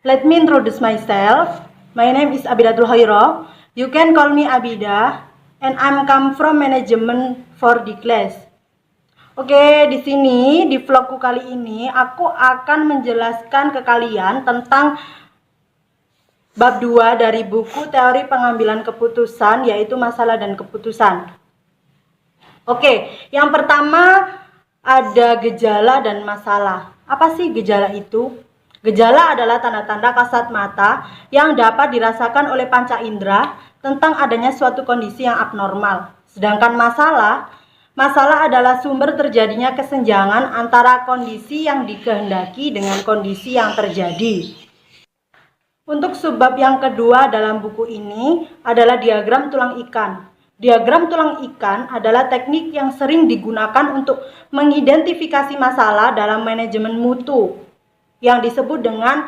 Let me introduce myself. My name is Abidatul Hoiro. You can call me Abida, and I'm come from management for the class. Oke, di sini di vlogku kali ini aku akan menjelaskan ke kalian tentang bab 2 dari buku Teori Pengambilan Keputusan, yaitu masalah dan keputusan. Oke, yang pertama ada gejala dan masalah. Apa sih gejala itu? Gejala adalah tanda-tanda kasat mata yang dapat dirasakan oleh panca indera tentang adanya suatu kondisi yang abnormal. Sedangkan masalah adalah sumber terjadinya kesenjangan antara kondisi yang dikehendaki dengan kondisi yang terjadi. Untuk subbab yang kedua dalam buku ini adalah diagram tulang ikan. Diagram tulang ikan adalah teknik yang sering digunakan untuk mengidentifikasi masalah dalam manajemen mutu yang disebut dengan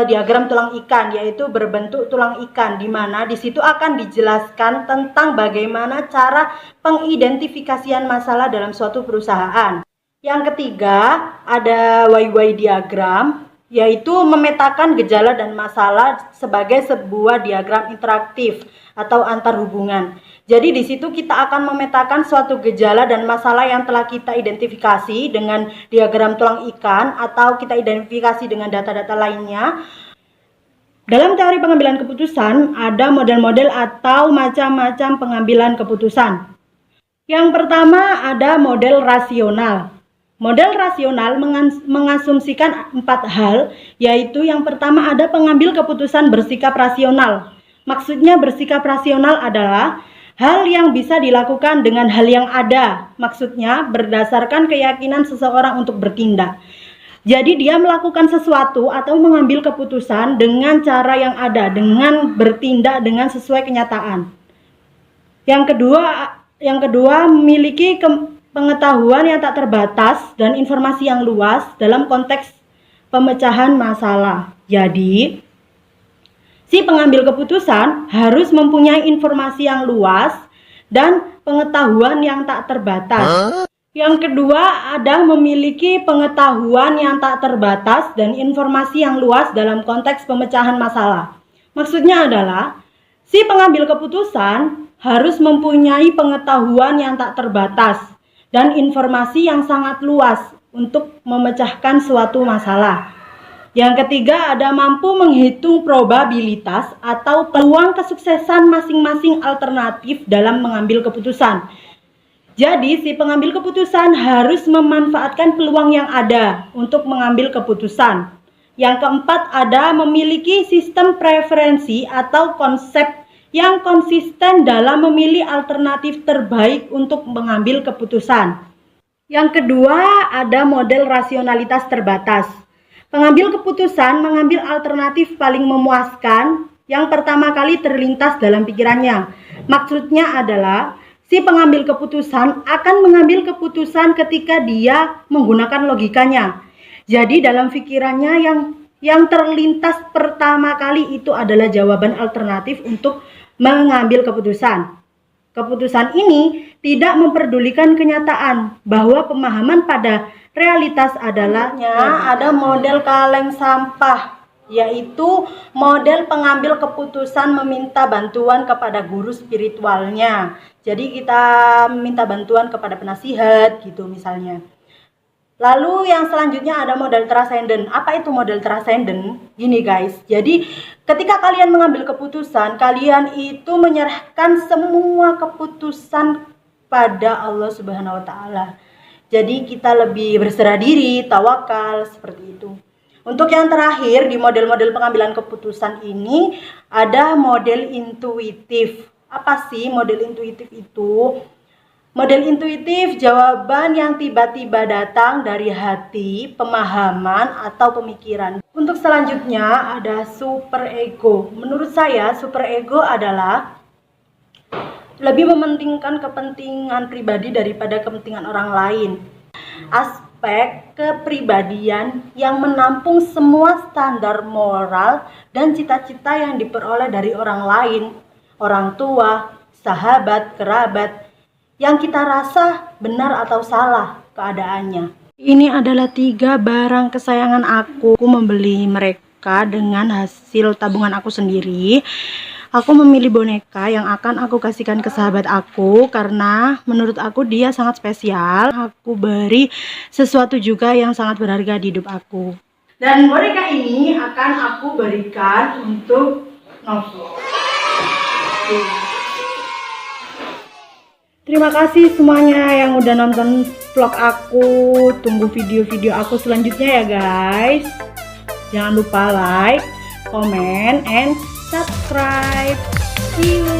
diagram tulang ikan, yaitu berbentuk tulang ikan, di mana di situ akan dijelaskan tentang bagaimana cara pengidentifikasian masalah dalam suatu perusahaan. Yang ketiga ada YY diagram, yaitu memetakan gejala dan masalah sebagai sebuah diagram interaktif atau antar hubungan. Jadi di situ kita akan memetakan suatu gejala dan masalah yang telah kita identifikasi dengan diagram tulang ikan atau kita identifikasi dengan data-data lainnya. Dalam teori pengambilan keputusan ada model-model atau macam-macam pengambilan keputusan. Yang pertama ada model rasional. Model rasional mengasumsikan 4 hal, yaitu yang pertama ada pengambil keputusan bersikap rasional. Maksudnya bersikap rasional adalah hal yang bisa dilakukan dengan hal yang ada. Maksudnya berdasarkan keyakinan seseorang untuk bertindak. Jadi dia melakukan sesuatu atau mengambil keputusan dengan cara yang ada, dengan bertindak dengan sesuai kenyataan. Yang kedua memiliki pengetahuan yang tak terbatas dan informasi yang luas dalam konteks pemecahan masalah. Jadi, si pengambil keputusan harus mempunyai informasi yang luas dan pengetahuan yang tak terbatas. Yang kedua ada memiliki pengetahuan yang tak terbatas dan informasi yang luas dalam konteks pemecahan masalah. Maksudnya adalah, si pengambil keputusan harus mempunyai pengetahuan yang tak terbatas dan informasi yang sangat luas untuk memecahkan suatu masalah. Yang ketiga ada mampu menghitung probabilitas atau peluang kesuksesan masing-masing alternatif dalam mengambil keputusan. Jadi si pengambil keputusan harus memanfaatkan peluang yang ada untuk mengambil keputusan. Yang keempat ada memiliki sistem preferensi atau konsep yang konsisten dalam memilih alternatif terbaik untuk mengambil keputusan. Yang kedua ada model rasionalitas terbatas. Pengambil keputusan mengambil alternatif paling memuaskan yang pertama kali terlintas dalam pikirannya. Maksudnya adalah si pengambil keputusan akan mengambil keputusan ketika dia menggunakan logikanya. Jadi dalam pikirannya yang terlintas pertama kali itu adalah jawaban alternatif untuk mengambil keputusan. Keputusan ini tidak memperdulikan kenyataan bahwa pemahaman pada realitas adalah ada model kaleng sampah, yaitu model pengambil keputusan meminta bantuan kepada guru spiritualnya. Jadi kita minta bantuan kepada penasihat gitu misalnya. Lalu yang selanjutnya ada model transcendent. Apa itu model transcendent? Gini guys, jadi ketika kalian mengambil keputusan, kalian itu menyerahkan semua keputusan pada Allah Subhanahu wa Ta'ala. Jadi kita lebih berserah diri, tawakal, seperti itu. Untuk yang terakhir di model-model pengambilan keputusan ini ada model intuitif. Apa sih model intuitif itu? Model intuitif jawaban yang tiba-tiba datang dari hati, pemahaman, atau pemikiran. Untuk selanjutnya ada superego. Menurut saya superego adalah lebih mementingkan kepentingan pribadi daripada kepentingan orang lain. Aspek kepribadian yang menampung semua standar moral dan cita-cita yang diperoleh dari orang lain, orang tua, sahabat, kerabat, yang kita rasa benar atau salah keadaannya. Ini adalah 3 barang kesayangan aku membeli mereka. boneka dengan hasil tabungan aku sendiri. Aku memilih boneka yang akan aku kasihkan ke sahabat aku karena menurut aku dia sangat spesial. Aku beri sesuatu juga yang sangat berharga di hidup aku. Dan boneka ini akan aku berikan untuk Novo. Terima kasih semuanya yang udah nonton vlog aku. Tunggu video-video aku selanjutnya ya guys. Jangan lupa like, comment, and subscribe. See you.